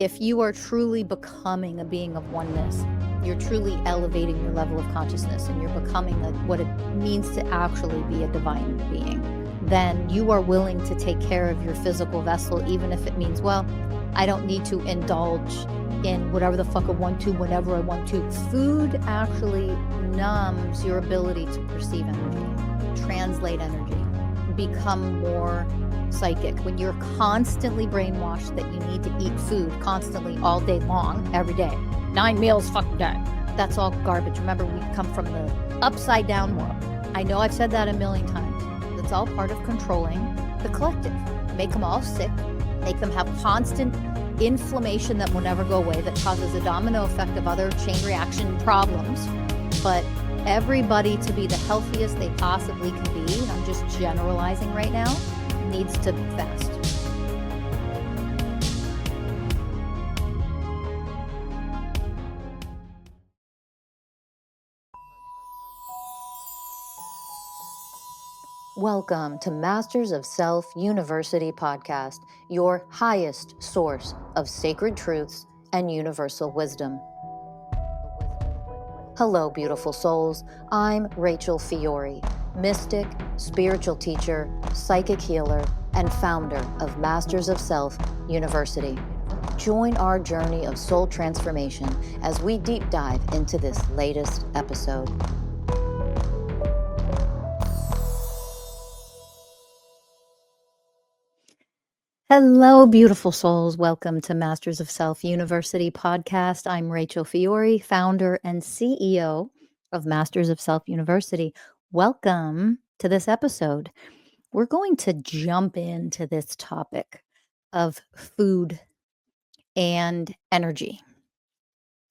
If you are truly becoming a being of oneness, you're truly elevating your level of consciousness and you're becoming what it means to actually be a divine being, then you are willing to take care of your physical vessel, even if it means, well, I don't need to indulge in whatever the fuck I want to, whenever I want to. Food actually numbs your ability to perceive energy, translate energy, become more psychic. When you're constantly brainwashed that you need to eat food constantly all day long, every day, 9 meals, fuck that. That's all garbage. Remember, we come from the upside down world. I know I've said that a million times. It's all part of controlling the collective. Make them all sick, make them have constant inflammation that will never go away, that causes a domino effect of other chain reaction problems. But everybody to be the healthiest they possibly can be, I'm just generalizing right now, needs to fast. Welcome to Masters of Self University podcast, your highest source of sacred truths and universal wisdom. Hello, beautiful souls. I'm Rachel Fiori, mystic, spiritual teacher, psychic healer, and founder of Masters of Self University. Join our journey of soul transformation as we deep dive into this latest episode. Hello, beautiful souls. Welcome to Masters of Self University podcast. I'm Rachel Fiori, founder and CEO of Masters of Self University. Welcome to this episode. We're going to jump into this topic of food and energy.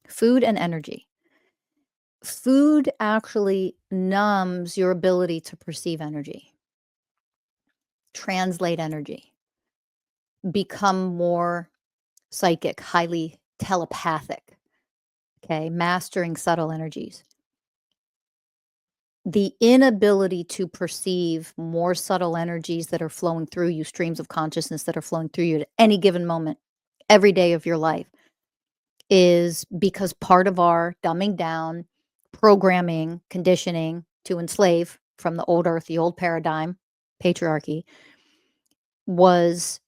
Food and energy. Food actually numbs your ability to perceive energy, translate energy, become more psychic, highly telepathic, okay, mastering subtle energies. The inability to perceive more subtle energies that are flowing through you, streams of consciousness that are flowing through you at any given moment, every day of your life, is because part of our dumbing down, programming, conditioning to enslave from the old earth, the old paradigm, patriarchy, was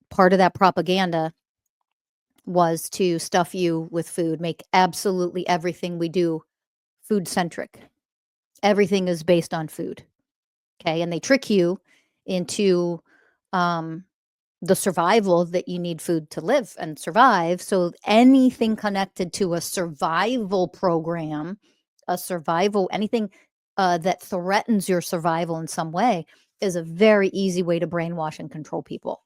part of that propaganda was to stuff you with food, make absolutely everything we do food centric. Everything is based on food. Okay. And they trick you into the survival that you need food to live and survive. So anything connected to a survival program, anything that threatens your survival in some way is a very easy way to brainwash and control people.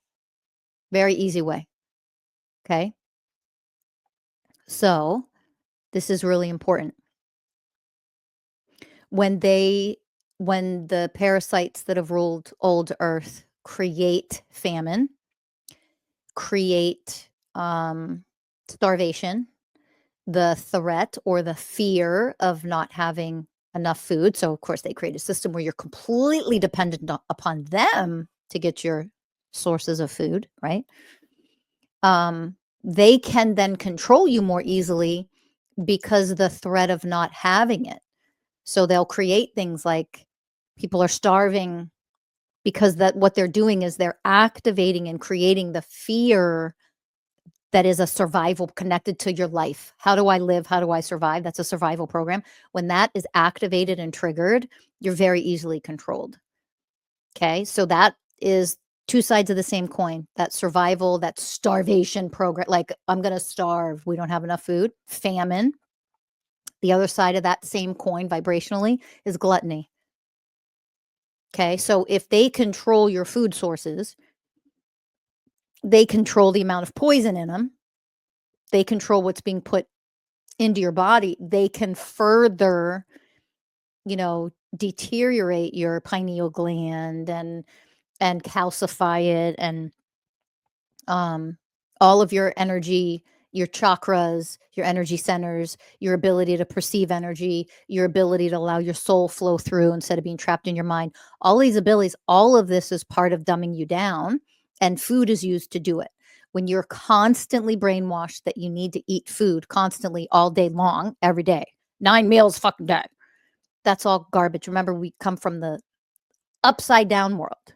Very easy way. Okay. So this is really important. When the parasites that have ruled old Earth create famine, create starvation, the threat or the fear of not having enough food. So, of course, they create a system where you're completely dependent upon them to get your sources of food, right? They can then control you more easily because of the threat of not having it. So they'll create things like people are starving because what they're doing is they're activating and creating the fear that is a survival connected to your life. How do I live? How do I survive? That's a survival program. When that is activated and triggered, you're very easily controlled. Okay. So that is two sides of the same coin. That survival, that starvation program, like I'm going to starve. We don't have enough food. Famine. The other side of that same coin vibrationally is gluttony. Okay. So if they control your food sources, they control the amount of poison in them. They control what's being put into your body. They can further, deteriorate your pineal gland and calcify it and all of your energy, your chakras, your energy centers, your ability to perceive energy, your ability to allow your soul flow through instead of being trapped in your mind. All these abilities, all of this is part of dumbing you down, and food is used to do it. when you're constantly brainwashed that you need to eat food constantly all day long, every day, 9 meals fucking day. That's all garbage. Remember, we come from the upside down world.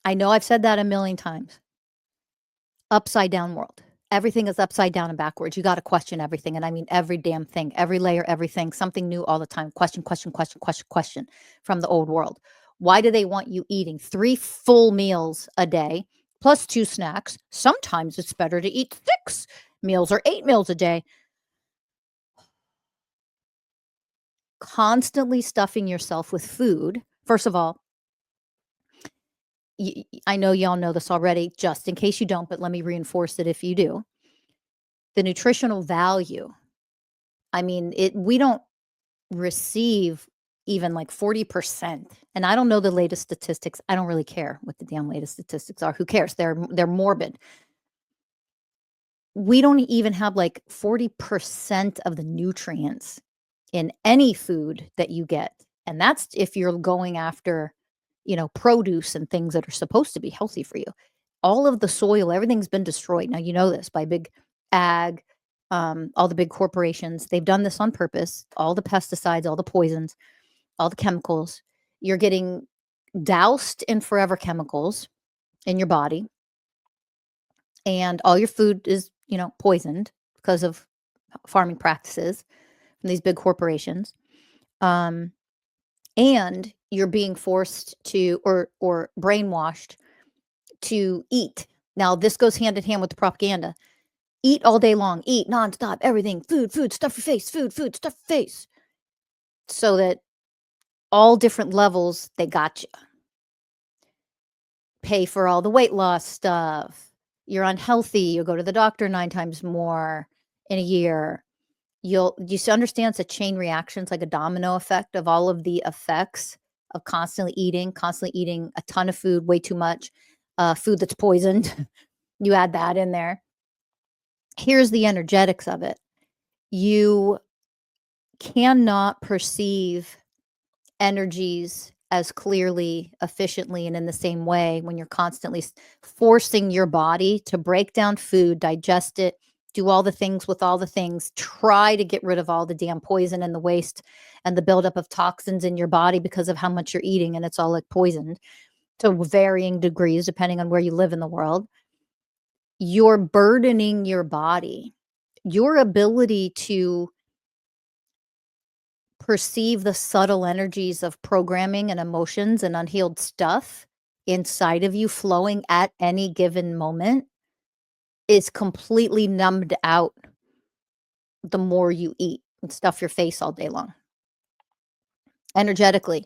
I know I've said that a million times. Upside down world. Everything is upside down and backwards. You got to question everything. And I mean every damn thing, every layer, everything, something new all the time. Question from the old world. Why do they want you eating 3 full meals a day plus 2 snacks? Sometimes it's better to eat 6 meals or 8 meals a day. Constantly stuffing yourself with food. First of all, I know y'all know this already, just in case you don't, but let me reinforce it if you do. The nutritional value. I mean, we don't receive even like 40%. And I don't know the latest statistics. I don't really care what the damn latest statistics are. Who cares? They're morbid. We don't even have like 40% of the nutrients in any food that you get. And that's if you're going after, produce and things that are supposed to be healthy for you. All of the soil, everything's been destroyed. Now, you know this by big ag, all the big corporations. They've done this on purpose. All the pesticides, all the poisons, all the chemicals. You're getting doused in forever chemicals in your body. And all your food is, poisoned because of farming practices from these big corporations. And you're being forced to or brainwashed to eat. Now, this goes hand in hand with the propaganda. Eat all day long, eat nonstop, everything, food, stuff your face, food, stuff your face. So that all different levels, they got you. Pay for all the weight loss stuff. You're unhealthy. You'll go to the doctor 9 times more in a year. You understand it's a chain reaction. It's like a domino effect of all of the effects of constantly eating a ton of food, way too much, food that's poisoned. You add that in there. Here's the energetics of it. You cannot perceive energies as clearly, efficiently, and in the same way when you're constantly forcing your body to break down food, digest it, do all the things with all the things, try to get rid of all the damn poison and the waste and the buildup of toxins in your body because of how much you're eating, and it's all like poisoned to varying degrees depending on where you live in the world. You're burdening your body. Your ability to perceive the subtle energies of programming and emotions and unhealed stuff inside of you flowing at any given moment is completely numbed out the more you eat and stuff your face all day long. Energetically,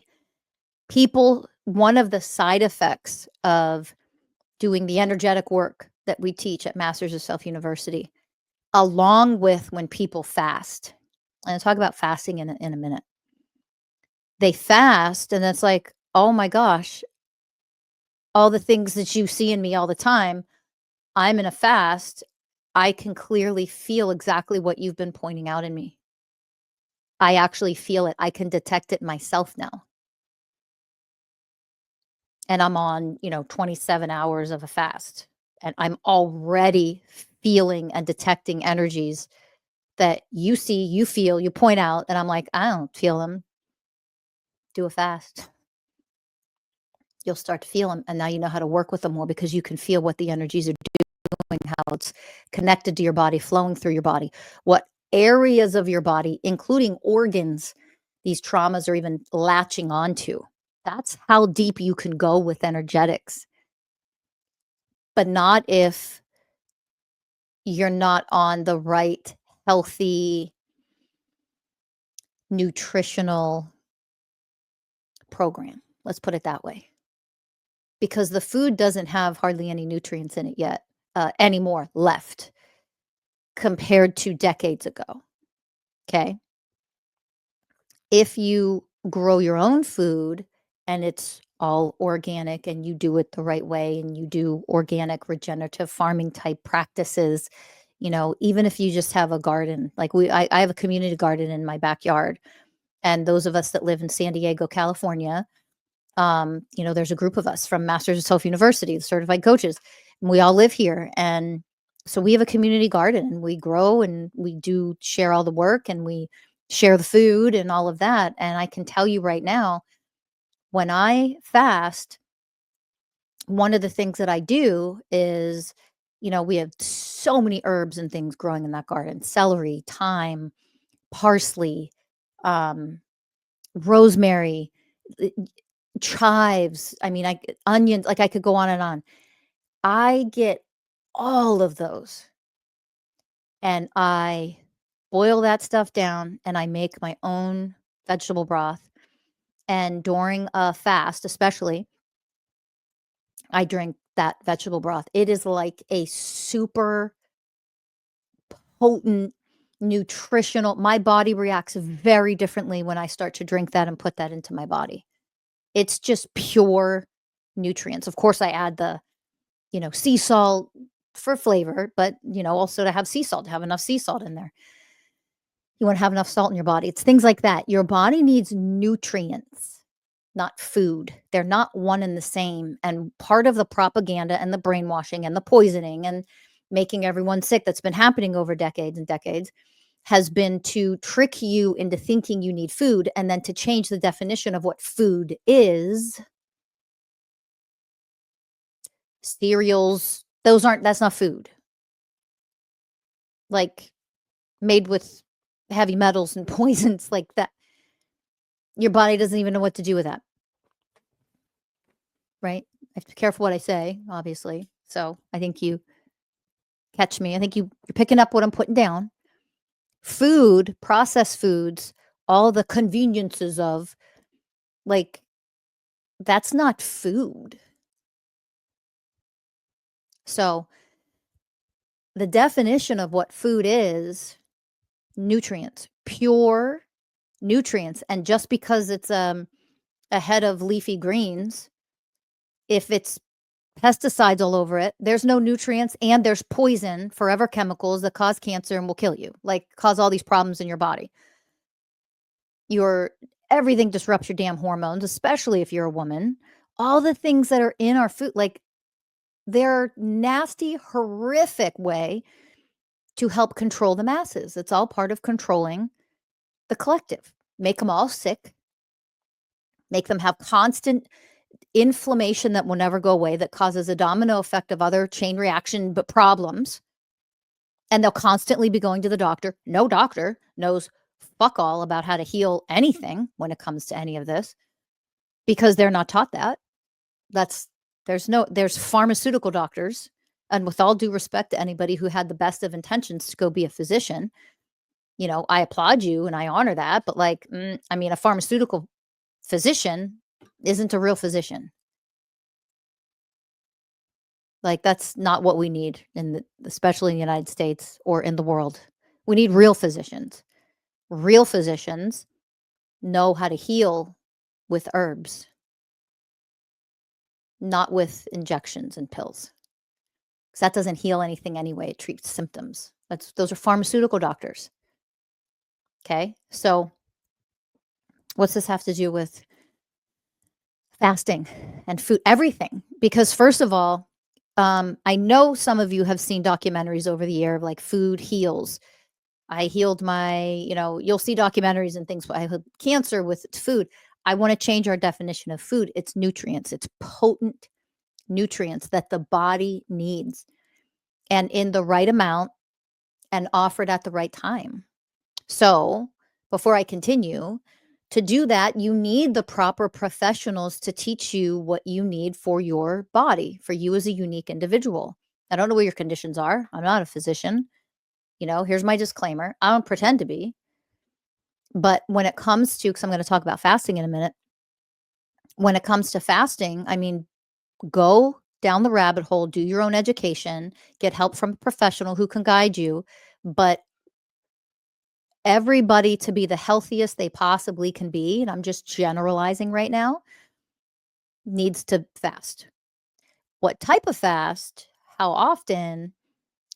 one of the side effects of doing the energetic work that we teach at Masters of Self University, along with when people fast, and I'll talk about fasting in a minute. They fast, and it's like, oh my gosh, all the things that you see in me all the time, I'm in a fast. I can clearly feel exactly what you've been pointing out in me. I actually feel it. I can detect it myself now. And I'm on, 27 hours of a fast. And I'm already feeling and detecting energies that you see, you feel, you point out. And I'm like, I don't feel them. Do a fast. You'll start to feel them. And now you know how to work with them more because you can feel what the energies are doing, how it's connected to your body, flowing through your body, what areas of your body, including organs, these traumas are even latching onto. That's how deep you can go with energetics. But not if you're not on the right, healthy, nutritional program. Let's put it that way. Because the food doesn't have hardly any nutrients in it yet, anymore left compared to decades ago. Okay. If you grow your own food and it's all organic and you do it the right way and you do organic regenerative farming type practices, even if you just have a garden, like I have a community garden in my backyard, and those of us that live in San Diego, California, there's a group of us from Masters of Self University, the certified coaches. We all live here, and so we have a community garden, and we grow, and we do share all the work, and we share the food and all of that. And I can tell you right now, when I fast, one of the things that I do is, we have so many herbs and things growing in that garden: celery, thyme, parsley, um, rosemary, uh, chives. I mean, onions, like I could go on and on. I get all of those and I boil that stuff down and I make my own vegetable broth. And during a fast, especially, I drink that vegetable broth. It is like a super potent, nutritional. My body reacts very differently when I start to drink that and put that into my body. It's just pure nutrients. Of course, I add the, sea salt for flavor, but, also to have sea salt, to have enough sea salt in there. You want to have enough salt in your body. It's things like that. Your body needs nutrients, not food. They're not one and the same. And part of the propaganda and the brainwashing and the poisoning and making everyone sick that's been happening over decades and decades has been to trick you into thinking you need food and then to change the definition of what food is. Cereals, that's not food. Like, made with heavy metals and poisons like that. Your body doesn't even know what to do with that. Right? I have to be careful what I say, obviously. So I think you catch me. I think you're picking up what I'm putting down. Food, processed foods, all the conveniences of, like, that's not food. So the definition of what food is: nutrients, pure nutrients. And just because it's a head of leafy greens, if it's pesticides all over it, there's no nutrients, and there's poison, forever chemicals that cause cancer and will kill you, like cause all these problems in your body. Everything disrupts your damn hormones, especially if you're a woman. All the things that are in our food, like, they're nasty, horrific way to help control the masses. It's all part of controlling the collective. Make them all sick, make them have constant inflammation that will never go away, that causes a domino effect of other chain reaction but problems. And they'll constantly be going to the doctor. No doctor knows fuck all about how to heal anything when it comes to any of this, because they're not taught that. There's pharmaceutical doctors, and with all due respect to anybody who had the best of intentions to go be a physician, I applaud you and I honor that, but like, I mean, a pharmaceutical physician isn't a real physician. Like, that's not what we need especially in the United States or in the world. We need real physicians. Real physicians know how to heal with herbs, not with injections and pills. Because that doesn't heal anything anyway. It treats symptoms. Those are pharmaceutical doctors. Okay. So what's this have to do with fasting and food? Everything. Because first of all, I know some of you have seen documentaries over the year of like food heals. I healed you'll see documentaries and things. I had cancer with food. I want to change our definition of food. It's nutrients. It's potent nutrients that the body needs, and in the right amount, and offered at the right time. So before I continue, to do that, you need the proper professionals to teach you what you need for your body, for you as a unique individual. I don't know what your conditions are. I'm not a physician. Here's my disclaimer. I don't pretend to be. But when it comes to, because I'm going to talk about fasting in a minute, when it comes to fasting, I mean, go down the rabbit hole, do your own education, get help from a professional who can guide you. But everybody, to be the healthiest they possibly can be, and I'm just generalizing right now, needs to fast. What type of fast, how often,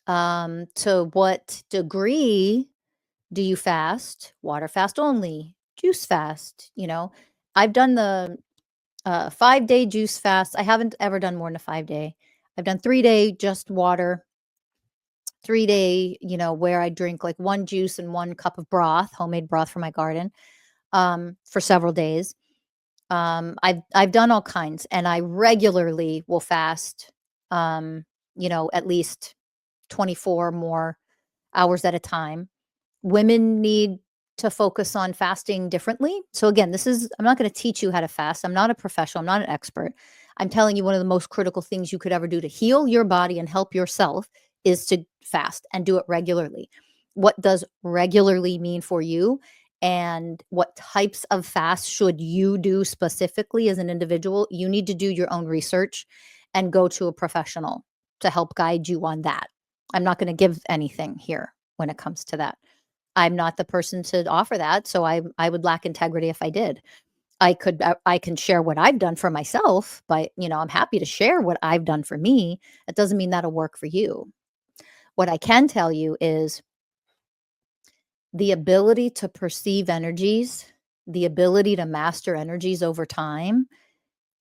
to what degree do you fast? Water fast only, juice fast. I've done the 5-day juice fast. I haven't ever done more than a 5-day. I've done 3-day just water, 3-day, where I drink like 1 juice and 1 cup of broth, homemade broth from my garden, for several days. I've done all kinds, and I regularly will fast, at least 24 more hours at a time. Women need to focus on fasting differently. So again, I'm not going to teach you how to fast. I'm not a professional. I'm not an expert. I'm telling you one of the most critical things you could ever do to heal your body and help yourself is to fast and do it regularly. What does regularly mean for you? And what types of fasts should you do specifically as an individual? You need to do your own research and go to a professional to help guide you on that. I'm not going to give anything here when it comes to that. I'm not the person to offer that, so I would lack integrity if I did. I can share what I've done for myself, but I'm happy to share what I've done for me. It doesn't mean that'll work for you. What I can tell you is the ability to perceive energies, the ability to master energies over time.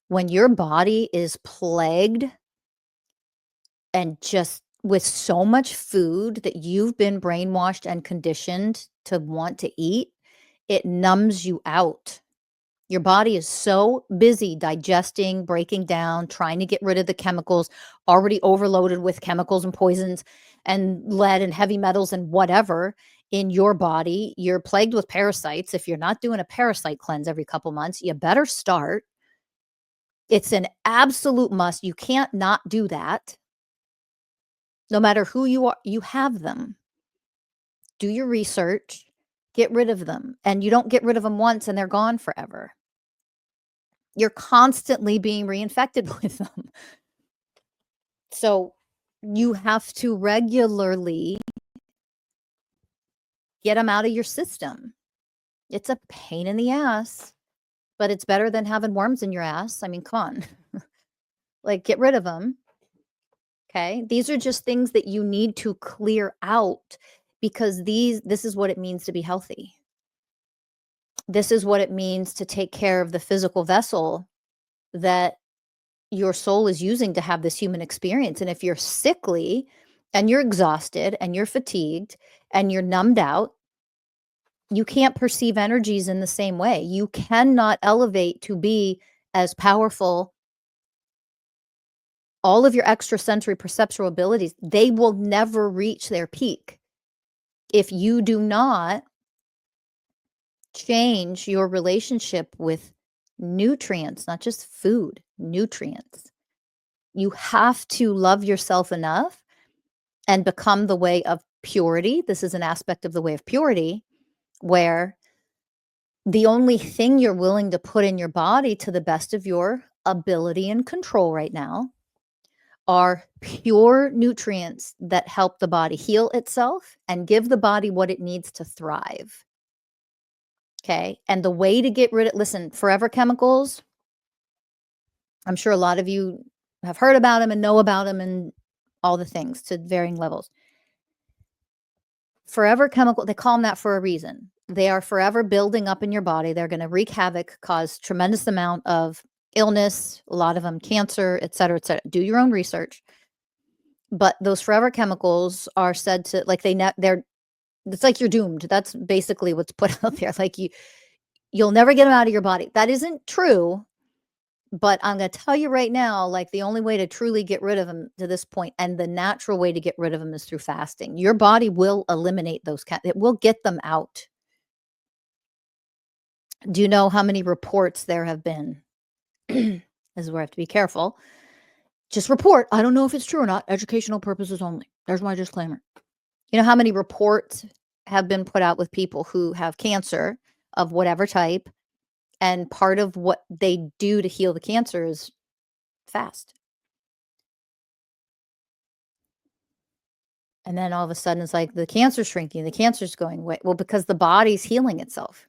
When your body is plagued and just with so much food that you've been brainwashed and conditioned to want to eat, it numbs you out. Your body is so busy digesting, breaking down, trying to get rid of the chemicals, already overloaded with chemicals and poisons and lead and heavy metals and whatever in your body. You're plagued with parasites. If you're not doing a parasite cleanse every couple months, you better start. It's an absolute must. You can't not do that. No matter who you are, you have them. Do your research, get rid of them. And you don't get rid of them once and they're gone forever. You're constantly being reinfected with them. So you have to regularly get them out of your system. It's a pain in the ass, but it's better than having worms in your ass. I mean, come on. Like, get rid of them. Okay? These are just things that you need to clear out because this is what it means to be healthy. This is what it means to take care of the physical vessel that your soul is using to have this human experience. And if you're sickly and you're exhausted and you're fatigued and you're numbed out, you can't perceive energies in the same way. You cannot elevate to be as powerful. All of your extrasensory perceptual abilities, they will never reach their peak if you do not change your relationship with nutrients, not just food, nutrients. You have to love yourself enough and become the way of purity. This is an aspect of the way of purity where the only thing you're willing to put in your body to the best of your ability and control right now are pure nutrients that help the body heal itself and give the body what it needs to thrive. Okay. And the way to get rid of, listen, forever chemicals, I'm sure a lot of you have heard about them and know about them and all the things to varying levels. Forever chemical, they call them that for a reason. They are forever building up in your body. They're going to wreak havoc, cause tremendous amount of illness, a lot of them cancer, et cetera, et cetera. Do your own research. But those forever chemicals are said to, like, it's like you're doomed. That's basically what's put out there. Like you'll never get them out of your body. That isn't true. But I'm going to tell you right now, like, the only way to truly get rid of them to this point, and the natural way to get rid of them, is through fasting. Your body will eliminate those. It will get them out. Do you know how many reports there have been? This is where I have to be careful. Just report. I don't know if it's true or not. Educational purposes only. There's my disclaimer. You know how many reports have been put out with people who have cancer of whatever type, and part of what they do to heal the cancer is fast. And then all of a sudden it's like the cancer's shrinking, the cancer's going away. Well, because the body's healing itself.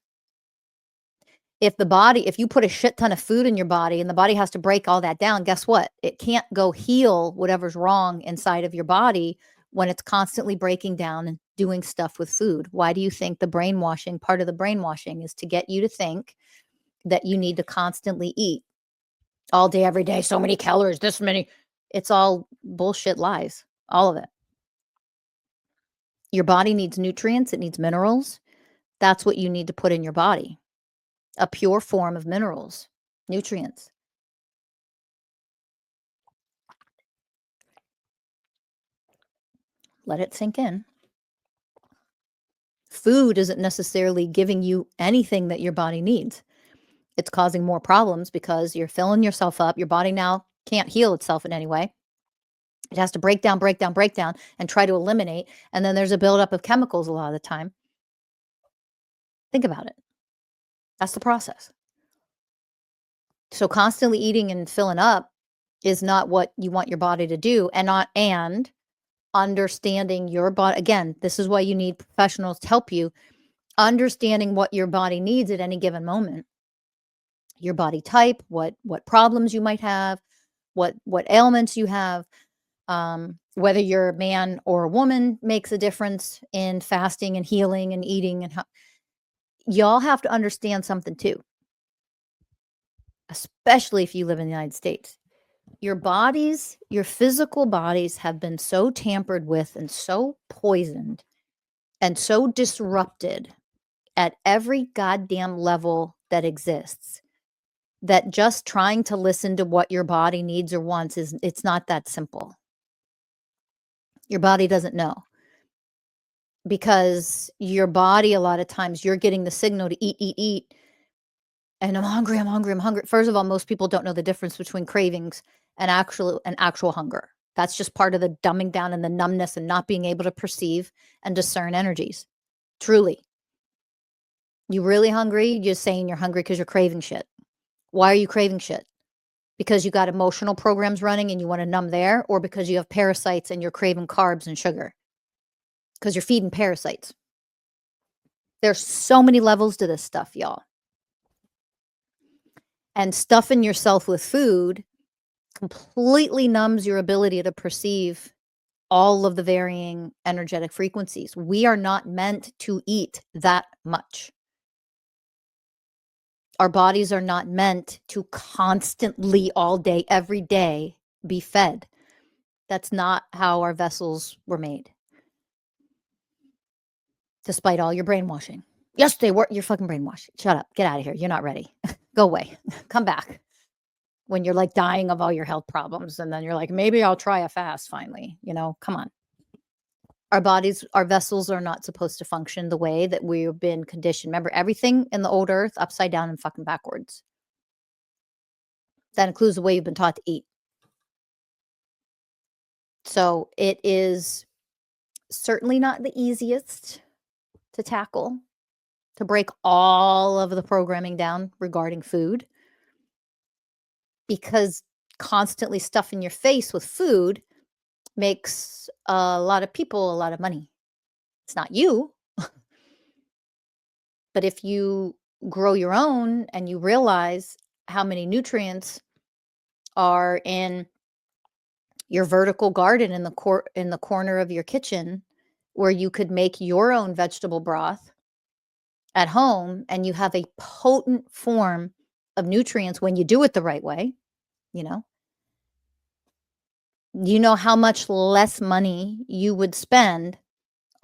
If you put a shit ton of food in your body and the body has to break all that down, guess what? It can't go heal whatever's wrong inside of your body when it's constantly breaking down and doing stuff with food. Why do you think part of the brainwashing is to get you to think that you need to constantly eat all day, every day, so many calories, this many? It's all bullshit lies, all of it. Your body needs nutrients, it needs minerals. That's what you need to put in your body. A pure form of minerals, nutrients. Let it sink in. Food isn't necessarily giving you anything that your body needs. It's causing more problems because you're filling yourself up. Your body now can't heal itself in any way. It has to break down, and try to eliminate. And then there's a buildup of chemicals a lot of the time. Think about it. That's the process. So constantly eating and filling up is not what you want your body to do, and understanding your body. Again, this is why you need professionals to help you. Understanding what your body needs at any given moment. Your body type, what problems you might have, what ailments you have, whether you're a man or a woman makes a difference in fasting and healing and eating. And how y'all have to understand something too, especially if you live in the United States. Your bodies, your physical bodies have been so tampered with and so poisoned and so disrupted at every goddamn level that exists, that just trying to listen to what your body needs or wants it's not that simple. Your body doesn't know, because your body, a lot of times you're getting the signal to eat, and I'm hungry. First of all, most people don't know the difference between cravings and actual hunger. That's just part of the dumbing down and the numbness and not being able to perceive and discern energies. Truly. You really hungry? You're saying you're hungry because you're craving shit. Why are you craving shit? Because you got emotional programs running and you want to numb there, or because you have parasites and you're craving carbs and sugar? Because you're feeding parasites. There's so many levels to this stuff, y'all. And stuffing yourself with food completely numbs your ability to perceive all of the varying energetic frequencies. We are not meant to eat that much. Our bodies are not meant to constantly, all day, every day, be fed. That's not how our vessels were made. Despite all your brainwashing. Yes, they were. You're fucking brainwashed. Shut up. Get out of here. You're not ready. Go away. Come back. When you're like dying of all your health problems, and then you're like, maybe I'll try a fast finally. Come on. Our bodies, our vessels are not supposed to function the way that we've been conditioned. Remember, everything in the old earth, upside down and fucking backwards. That includes the way you've been taught to eat. So it is certainly not the easiest to tackle, to break all of the programming down regarding food, because constantly stuffing your face with food makes a lot of people a lot of money. It's not you. But if you grow your own and you realize how many nutrients are in your vertical garden in the corner of your kitchen, where you could make your own vegetable broth at home, and you have a potent form of nutrients when you do it the right way, you know how much less money you would spend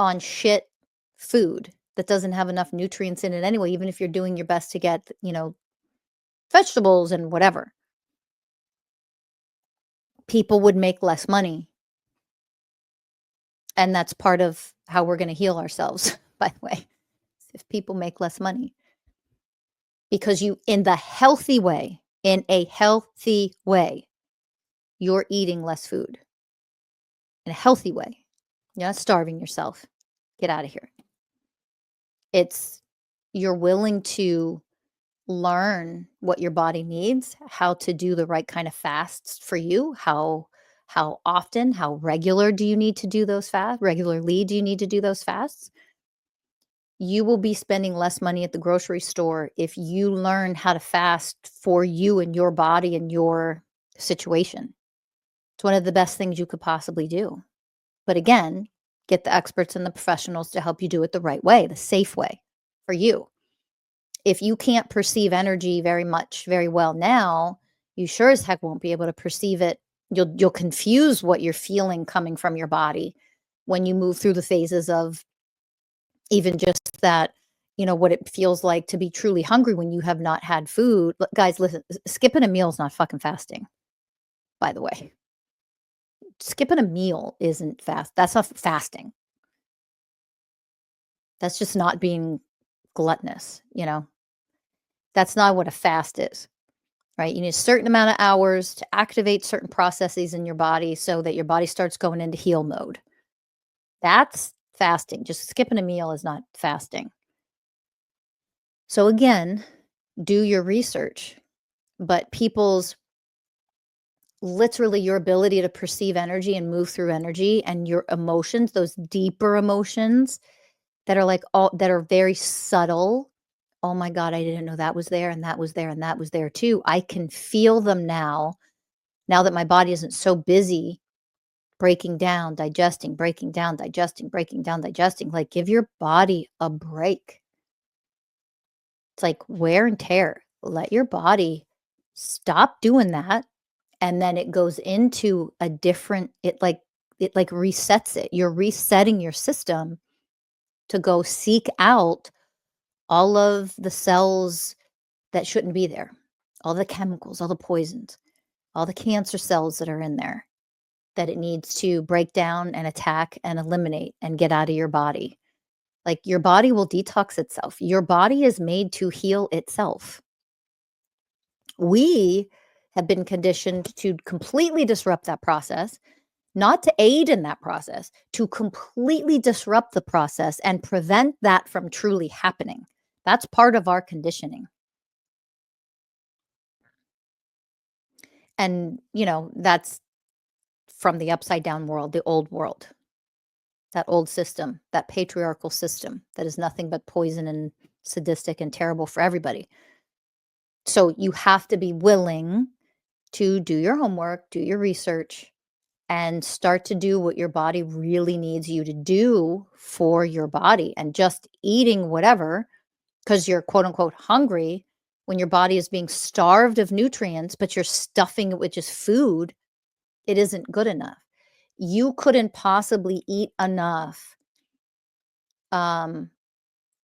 on shit food that doesn't have enough nutrients in it anyway, even if you're doing your best to get, vegetables and whatever. People would make less money. And that's part of how we're going to heal ourselves, by the way, if people make less money. Because in a healthy way, you're eating less food. In a healthy way. You're not starving yourself. Get out of here. You're willing to learn what your body needs, how to do the right kind of fasts for you, how often, how regular do you need to do those fasts? Regularly do you need to do those fasts? You will be spending less money at the grocery store if you learn how to fast for you and your body and your situation. It's one of the best things you could possibly do. But again, get the experts and the professionals to help you do it the right way, the safe way for you. If you can't perceive energy very well now, you sure as heck won't be able to perceive it You'll confuse what you're feeling coming from your body when you move through the phases of even just that, what it feels like to be truly hungry when you have not had food. Guys, listen, skipping a meal is not fucking fasting, by the way. Skipping a meal isn't fast. That's not fasting. That's just not being gluttonous, That's not what a fast is, right? You need a certain amount of hours to activate certain processes in your body so that your body starts going into heal mode. That's fasting. Just skipping a meal is not fasting. So again, do your research, but literally your ability to perceive energy and move through energy and your emotions, those deeper emotions that are very subtle. Oh my God, I didn't know that was there and that was there and that was there too. I can feel them now that my body isn't so busy breaking down, digesting, breaking down, digesting, breaking down, digesting. Like, give your body a break. It's like wear and tear. Let your body stop doing that. And then it goes into a different, it like resets it. You're resetting your system to go seek out all of the cells that shouldn't be there, all the chemicals, all the poisons, all the cancer cells that are in there that it needs to break down and attack and eliminate and get out of your body. Like, your body will detox itself. Your body is made to heal itself. We have been conditioned to completely disrupt that process, not to aid in that process, to completely disrupt the process and prevent that from truly happening. That's part of our conditioning. And, that's from the upside down world, the old world, that old system, that patriarchal system that is nothing but poison and sadistic and terrible for everybody. So you have to be willing to do your homework, do your research, and start to do what your body really needs you to do for your body. And just eating whatever because you're quote unquote hungry when your body is being starved of nutrients, but you're stuffing it with just food, it isn't good enough. You couldn't possibly eat enough um,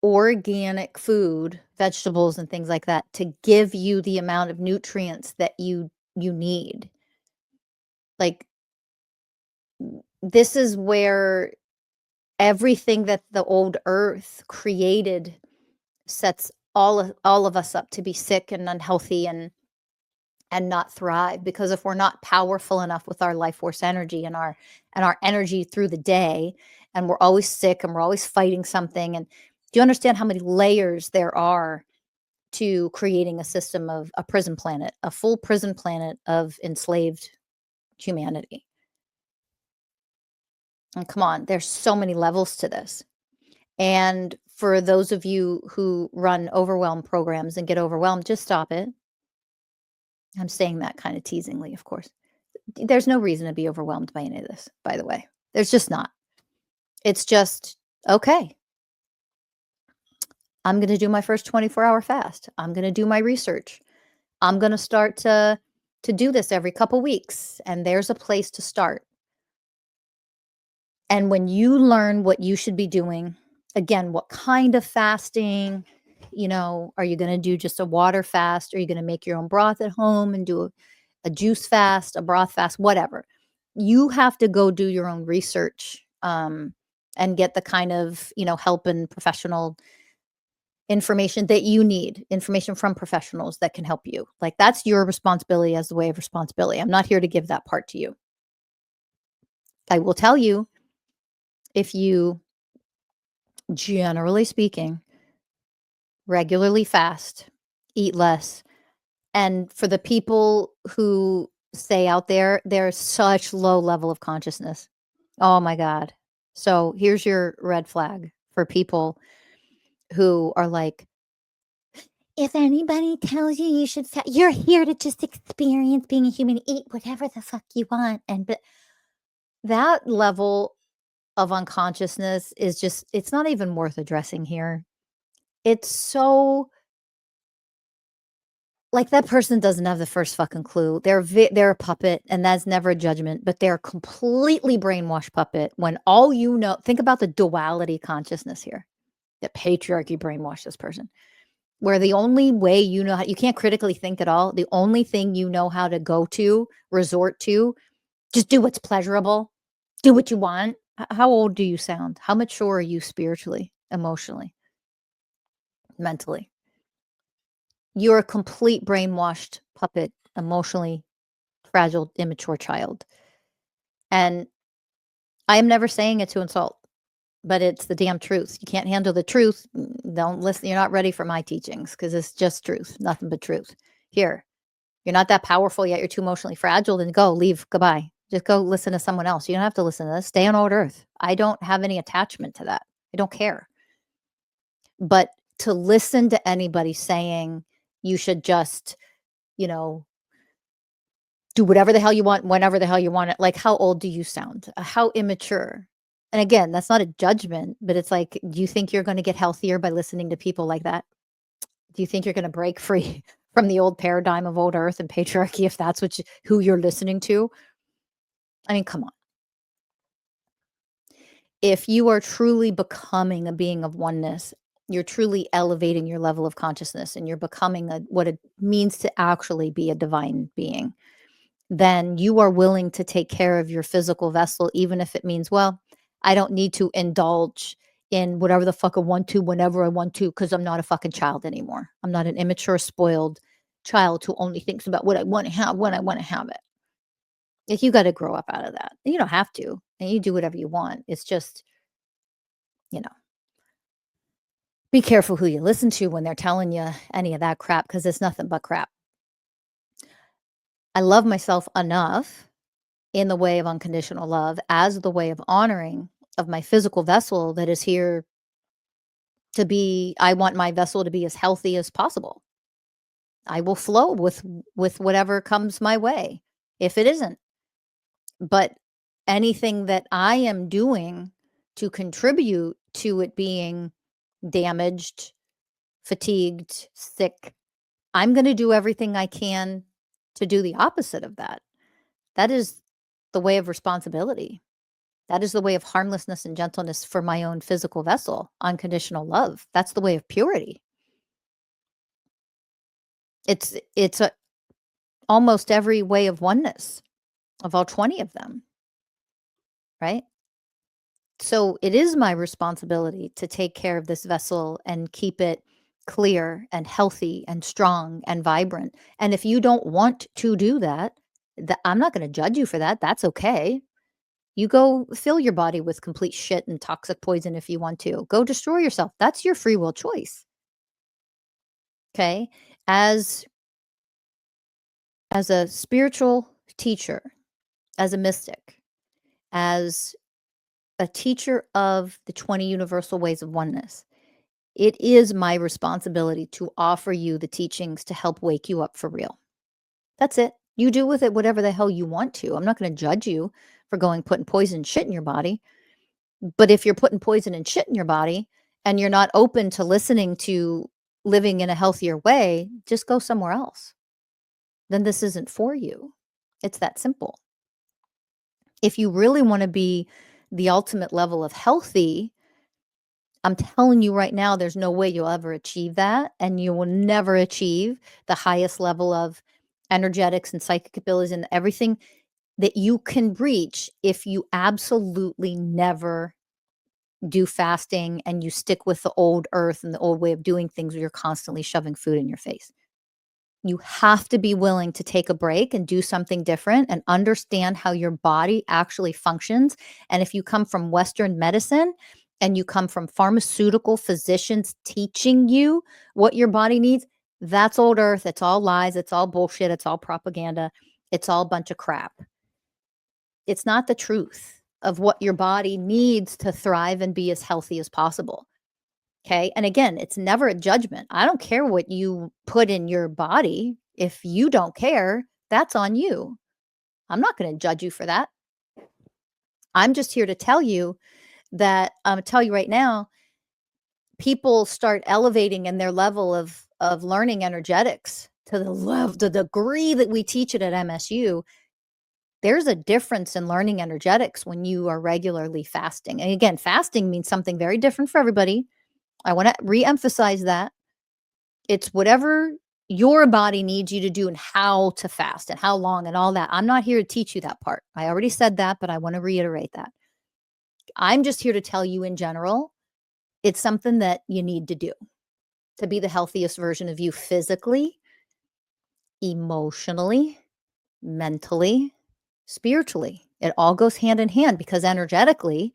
organic food, vegetables and things like that to give you the amount of nutrients that you need. Like, this is where everything that the old earth created sets all of us up to be sick and unhealthy and not thrive, because if we're not powerful enough with our life force energy and our energy through the day, and we're always sick and we're always fighting something, and do you understand how many layers there are to creating a system of a prison planet, a full prison planet of enslaved humanity? And come on, there's so many levels to this. And for those of you who run overwhelm programs and get overwhelmed, just stop it. I'm saying that kind of teasingly, of course. There's no reason to be overwhelmed by any of this, by the way. There's just not. It's just, okay, I'm going to do my first 24-hour fast. I'm going to do my research. I'm going to start to do this every couple weeks. And there's a place to start. And when you learn what you should be doing, again, what kind of fasting, are you going to do just a water fast? Are you going to make your own broth at home and do a juice fast, a broth fast, whatever? You have to go do your own research and get the kind of, help and professional information that you need, information from professionals that can help you. Like, that's your responsibility as the way of responsibility. I'm not here to give that part to you. I will tell you, if you, generally speaking, regularly fast, eat less, and for the people who say out there, there's such low level of consciousness. Oh my God. So here's your red flag for people who are like, if anybody tells you you should, you're here to just experience being a human, eat whatever the fuck you want. And but that level of unconsciousness is just, it's not even worth addressing here. It's so Like, that person doesn't have the first fucking clue. They're a puppet, and that's never a judgment, but they're a completely brainwashed puppet when all you know, think about the duality consciousness here. That patriarchy brainwashed this person, where the only way you know how, you can't critically think at all. The only thing you know how to go to, resort to, just do what's pleasurable, do what you want. How old do you sound? How mature are you spiritually, emotionally, mentally? You're a complete brainwashed puppet, emotionally fragile, immature child. And I am never saying it to insult, but it's the damn truth. You can't handle the truth. Don't listen. You're not ready for my teachings because it's just truth, nothing but truth. Here, you're not that powerful yet. You're too emotionally fragile. Then go, leave, goodbye. Just go listen to someone else. You don't have to listen to this. Stay on old earth. I don't have any attachment to that. I don't care. But to listen to anybody saying you should just, you know, do whatever the hell you want, whenever the hell you want it. Like, how old do you sound? How immature? And again, that's not a judgment, but it's like, do you think you're going to get healthier by listening to people like that? Do you think you're going to break free from the old paradigm of old earth and patriarchy if that's who you're listening to? I mean, come on. If you are truly becoming a being of oneness, you're truly elevating your level of consciousness and you're becoming what it means to actually be a divine being, then you are willing to take care of your physical vessel, even if it means, well, I don't need to indulge in whatever the fuck I want to, whenever I want to, because I'm not a fucking child anymore. I'm not an immature, spoiled child who only thinks about what I want to have when I want to have it. Like, you got to grow up out of that. You don't have to, and you do whatever you want. It's just, you know, be careful who you listen to when they're telling you any of that crap, because it's nothing but crap. I love myself enough in the way of unconditional love as the way of honoring of my physical vessel that is here to be. I want my vessel to be as healthy as possible. I will flow with whatever comes my way if it isn't. But anything that I am doing to contribute to it being damaged, fatigued, sick, I'm going to do everything I can to do the opposite of that. That is the way of responsibility. That is the way of harmlessness and gentleness for my own physical vessel, unconditional love. That's the way of purity. It's almost every way of oneness, of all 20 of them, right? So it is my responsibility to take care of this vessel and keep it clear and healthy and strong and vibrant. And if you don't want to do that, I'm not going to judge you for that. That's okay. You go fill your body with complete shit and toxic poison if you want to. Go destroy yourself. That's your free will choice. Okay? As a spiritual teacher, as a mystic, as a teacher of the 20 universal ways of oneness, it is my responsibility to offer you the teachings to help wake you up for real. That's it. You do with it whatever the hell you want to. I'm not going to judge you for putting poison and shit in your body. But if you're putting poison and shit in your body and you're not open to listening to living in a healthier way, just go somewhere else. Then this isn't for you. It's that simple. If you really want to be the ultimate level of healthy, I'm telling you right now, there's no way you'll ever achieve that. And you will never achieve the highest level of energetics and psychic abilities and everything that you can reach if you absolutely never do fasting and you stick with the old earth and the old way of doing things where you're constantly shoving food in your face. You have to be willing to take a break and do something different and understand how your body actually functions. And if you come from Western medicine and you come from pharmaceutical physicians teaching you what your body needs, that's old earth. It's all lies. It's all bullshit. It's all propaganda. It's all a bunch of crap. It's not the truth of what your body needs to thrive and be as healthy as possible. Okay. And again, it's never a judgment. I don't care what you put in your body. If you don't care, that's on you. I'm not going to judge you for that. I'm just here to tell you that I'm tell you right now, people start elevating in their level of learning energetics to the degree that we teach it at MSU, there's a difference in learning energetics when you are regularly fasting. And again, fasting means something very different for everybody. I want to re-emphasize that. It's whatever your body needs you to do and how to fast and how long and all that. I'm not here to teach you that part. I already said that, but I want to reiterate that. I'm just here to tell you in general, it's something that you need to do to be the healthiest version of you physically, emotionally, mentally, spiritually. It all goes hand in hand because energetically,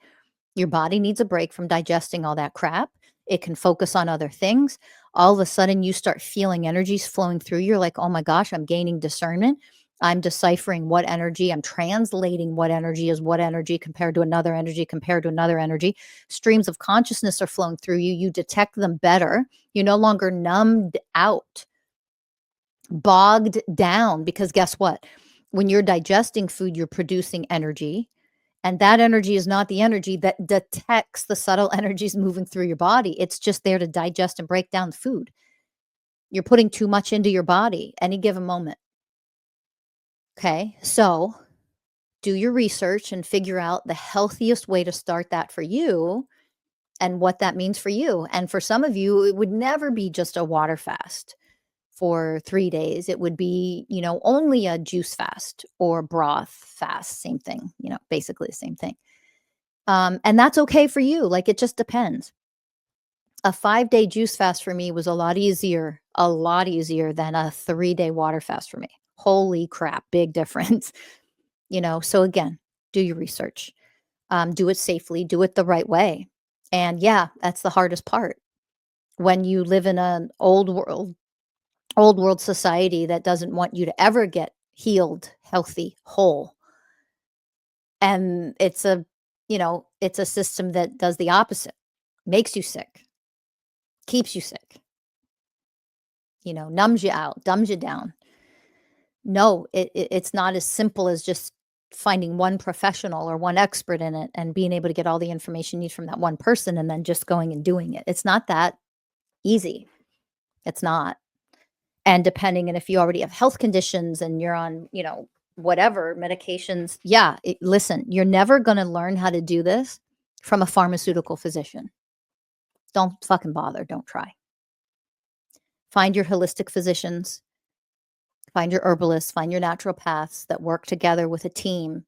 your body needs a break from digesting all that crap. It can focus on other things. All of a sudden, you start feeling energies flowing through. You're like, oh my gosh, I'm gaining discernment. I'm deciphering what energy, I'm translating what energy is what energy compared to another energy, compared to another energy. Streams of consciousness are flowing through you. You detect them better. You're no longer numbed out, bogged down, because guess what? When you're digesting food, you're producing energy. And that energy is not the energy that detects the subtle energies moving through your body. It's just there to digest and break down the food. You're putting too much into your body any given moment. Okay, so do your research and figure out the healthiest way to start that for you and what that means for you. And for some of you, it would never be just a water fast for 3 days. It would be, only a juice fast or broth fast, same thing, basically the same thing. And that's okay for you. Like, it just depends. A 5-day juice fast for me was a lot easier than a 3-day water fast for me. Holy crap, big difference. So again, do your research, do it safely, do it the right way. And yeah, that's the hardest part. When you live in an old world society that doesn't want you to ever get healed, healthy, whole. And it's a system that does the opposite, makes you sick, keeps you sick, numbs you out, dumbs you down. No, it's not as simple as just finding one professional or one expert in it and being able to get all the information you need from that one person and then just going and doing it. It's not that easy. It's not. And depending, and if you already have health conditions and you're on, whatever medications, yeah, listen, you're never going to learn how to do this from a pharmaceutical physician. Don't fucking bother. Don't try. Find your holistic physicians, find your herbalists, find your naturopaths that work together with a team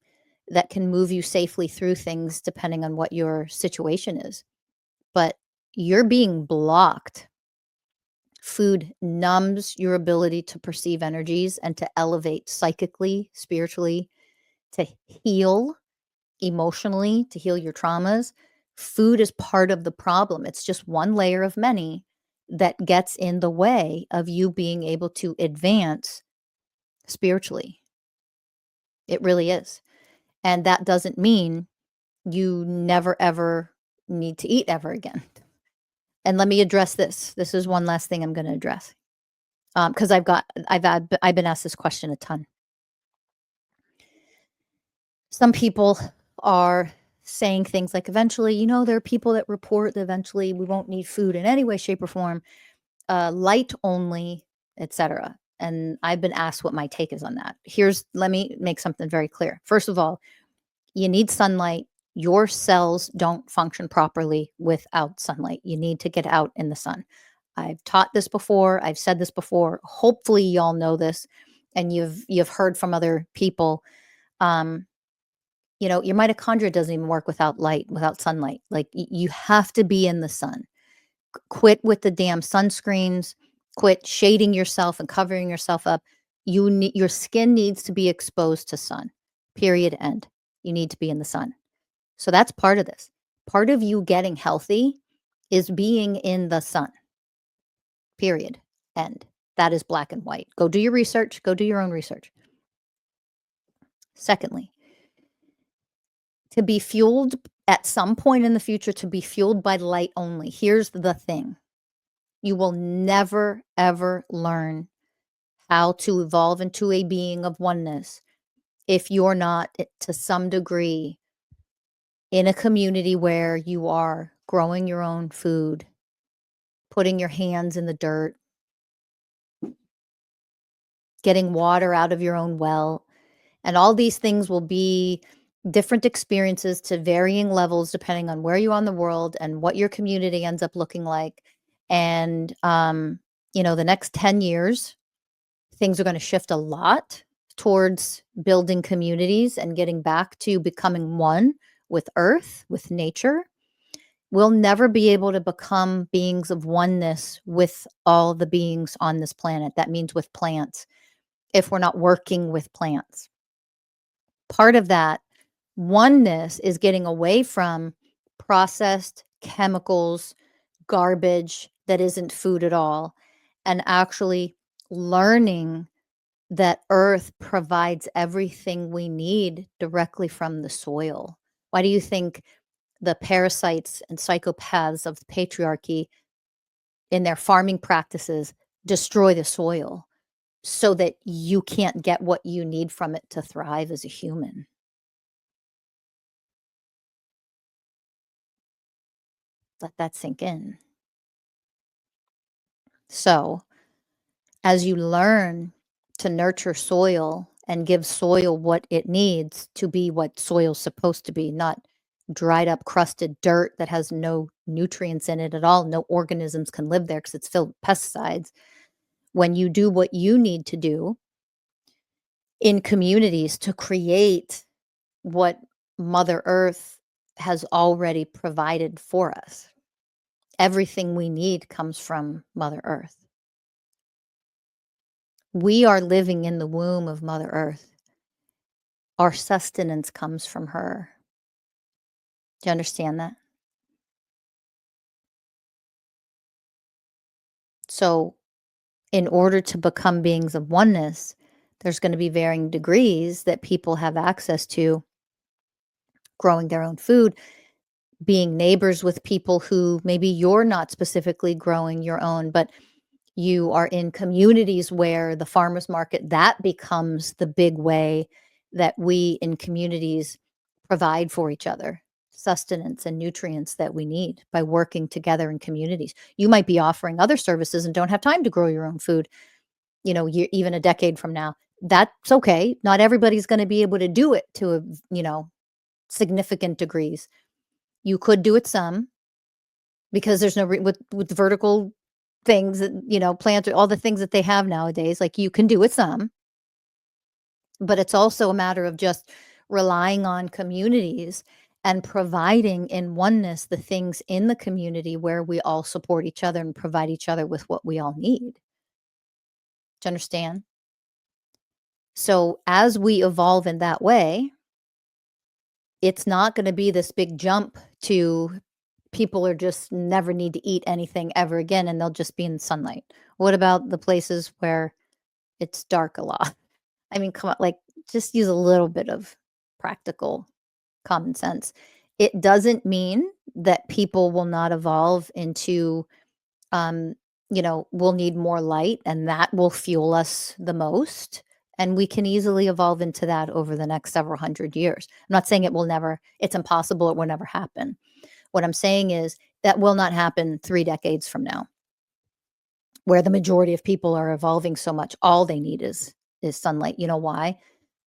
that can move you safely through things depending on what your situation is. But you're being blocked. Food numbs your ability to perceive energies and to elevate psychically, spiritually, to heal emotionally, to heal your traumas. Food is part of the problem. It's just one layer of many that gets in the way of you being able to advance spiritually. It really is. And that doesn't mean you never, ever need to eat ever again. And let me address this. This is one last thing I'm going to address. Because I've been asked this question a ton. Some people are saying things like, eventually, there are people that report that eventually we won't need food in any way, shape, or form, light only, etc. And I've been asked what my take is on that. Let me make something very clear. First of all, you need sunlight. Your cells don't function properly without sunlight. You need to get out in the sun. I've taught this before. I've said this before. Hopefully y'all know this and you've heard from other people. Your mitochondria doesn't even work without light, without sunlight. Like, you have to be in the sun. Quit with the damn sunscreens. Quit shading yourself and covering yourself up. Your skin needs to be exposed to sun. Period. End. You need to be in the sun. So that's part of this. Part of you getting healthy is being in the sun. Period. End. That is black and white. Go do your research. Go do your own research. Secondly, to be fueled at some point in the future, to be fueled by light only. Here's the thing. You will never, ever learn how to evolve into a being of oneness if you're not, to some degree, in a community where you are growing your own food, putting your hands in the dirt, getting water out of your own well. And all these things will be different experiences to varying levels depending on where you are in the world and what your community ends up looking like. And, the next 10 years, things are going to shift a lot towards building communities and getting back to becoming one with earth, with nature. We'll never be able to become beings of oneness with all the beings on this planet. That means with plants, if we're not working with plants. Part of that oneness is getting away from processed chemicals, garbage that isn't food at all, and actually learning that earth provides everything we need directly from the soil. Why do you think the parasites and psychopaths of the patriarchy in their farming practices destroy the soil so that you can't get what you need from it to thrive as a human? Let that sink in. So, as you learn to nurture soil and give soil what it needs to be what soil's supposed to be, not dried up, crusted dirt that has no nutrients in it at all, no organisms can live there because it's filled with pesticides. When you do what you need to do in communities to create what Mother Earth has already provided for us, everything we need comes from Mother Earth. We are living in the womb of Mother Earth. Our sustenance comes from her. Do you understand that? So, in order to become beings of oneness, there's going to be varying degrees that people have access to growing their own food, being neighbors with people who maybe you're not specifically growing your own, but you are in communities where the farmers market, that becomes the big way that we in communities provide for each other sustenance and nutrients that we need by working together in communities. You might be offering other services and don't have time to grow your own food, even a decade from now. That's okay. Not everybody's going to be able to do it to significant degrees. You could do it some because there's no with vertical things that, plants, all the things that they have nowadays, like you can do it some, but it's also a matter of just relying on communities and providing in oneness the things in the community where we all support each other and provide each other with what we all need. Do you understand? So as we evolve in that way, it's not going to be this big jump to people are just never need to eat anything ever again and they'll just be in sunlight. What about the places where it's dark a lot? I mean, come on, like just use a little bit of practical common sense. It doesn't mean that people will not evolve into, we'll need more light and that will fuel us the most. And we can easily evolve into that over the next several hundred years. I'm not saying it's impossible, it will never happen. What I'm saying is that will not happen 3 decades from now, where the majority of people are evolving so much. All they need is sunlight. You know why?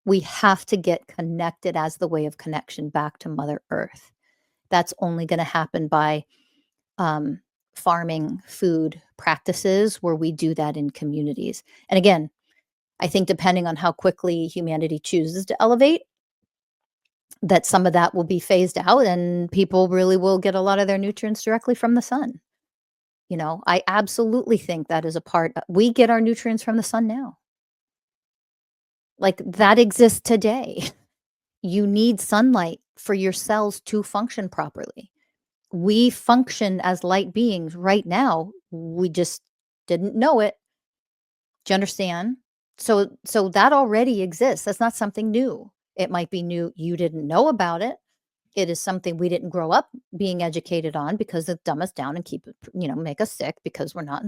We have to get connected as the way of connection back to Mother Earth. That's only going to happen by farming food practices where we do that in communities. And again, I think depending on how quickly humanity chooses to elevate, that some of that will be phased out and people really will get a lot of their nutrients directly from the sun. I absolutely think that is a part. We get our nutrients from the sun now. Like that exists today. You need sunlight for your cells to function properly. We function as light beings right now. We just didn't know it. Do you understand? So that already exists. That's not something new. It might be new. You didn't know about it. It is something we didn't grow up being educated on because they dumb us down and make us sick because we're not.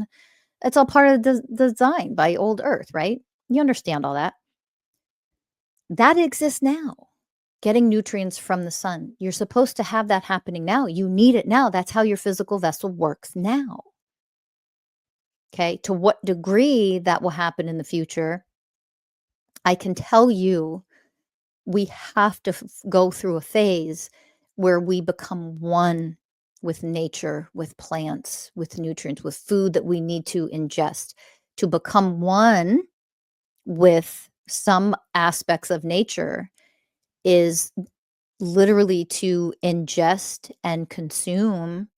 It's all part of the design by old Earth, right? You understand all that. That exists now. Getting nutrients from the sun. You're supposed to have that happening now. You need it now. That's how your physical vessel works now. Okay. To what degree that will happen in the future, I can tell you we have to go through a phase where we become one with nature, with plants, with nutrients, with food that we need to ingest. To become one with some aspects of nature is literally to ingest and consume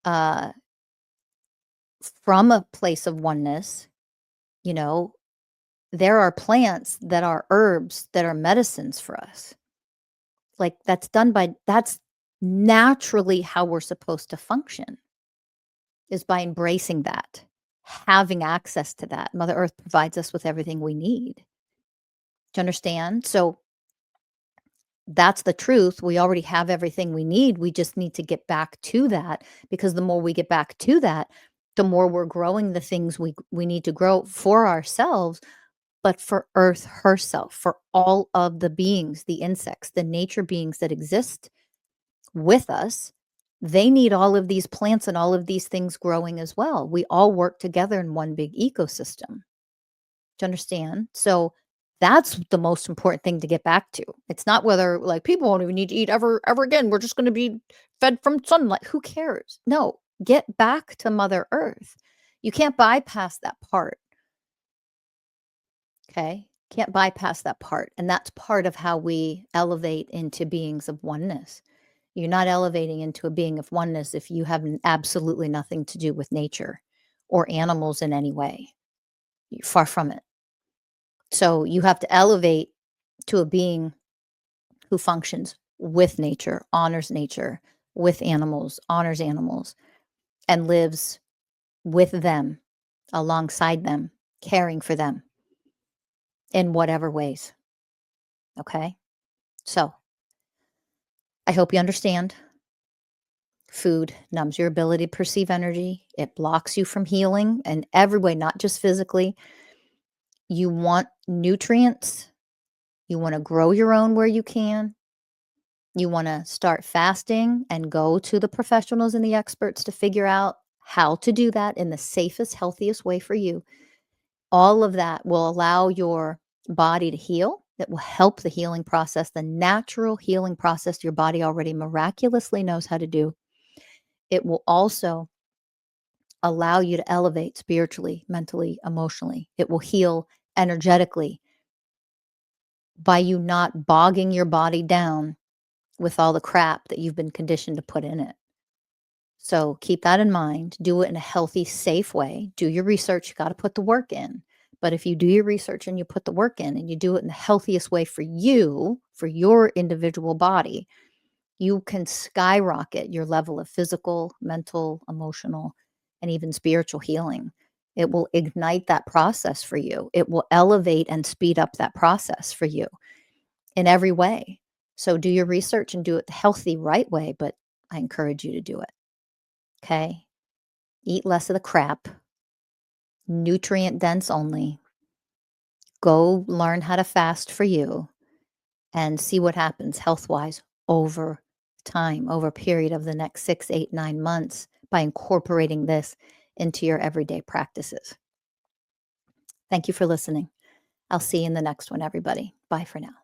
uh, from a place of oneness. You know, there are plants that are herbs that are medicines for us. Like that's naturally how we're supposed to function, is by embracing that, having access to that. Mother Earth provides us with everything we need. Do you understand? So that's the truth. We already have everything we need. We just need to get back to that, because the more we get back to that, the more we're growing the things we need to grow for ourselves, but for Earth herself, for all of the beings, the insects, the nature beings that exist with us. They need all of these plants and all of these things growing as well. We all work together in one big ecosystem. Do you understand? So that's the most important thing to get back to. It's not whether, like, people won't even need to eat ever again. We're just going to be fed from sunlight. Who cares? No, get back to Mother Earth. You can't bypass that part. Okay? Can't bypass that part. And that's part of how we elevate into beings of oneness. You're not elevating into a being of oneness if you have absolutely nothing to do with nature or animals in any way. You're far from it. So you have to elevate to a being who functions with nature, honors nature, with animals, honors animals, and lives with them, alongside them, caring for them in whatever ways. Okay? So I hope you understand. Food numbs your ability to perceive energy. It blocks you from healing in every way, not just physically. You want nutrients. You want to grow your own where you can. You want to start fasting and go to the professionals and the experts to figure out how to do that in the safest, healthiest way for you. All of that will allow your body to heal. It will help the healing process, the natural healing process your body already miraculously knows how to do. It will also allow you to elevate spiritually, mentally, emotionally. It will heal energetically by you not bogging your body down with all the crap that you've been conditioned to put in it. So keep that in mind. Do it in a healthy, safe way. Do your research. You got to put the work in. But if you do your research and you put the work in and you do it in the healthiest way for you, for your individual body, you can skyrocket your level of physical, mental, emotional, and even spiritual healing. It will ignite that process for you. It will elevate and speed up that process for you in every way. So do your research and do it the healthy, right way, but I encourage you to do it. Okay? Eat less of the crap, nutrient dense only. Go learn how to fast for you and see what happens health-wise over time, over a period of the next 6, 8, 9 months by incorporating this into your everyday practices. Thank you for listening. I'll see you in the next one, everybody. Bye for now.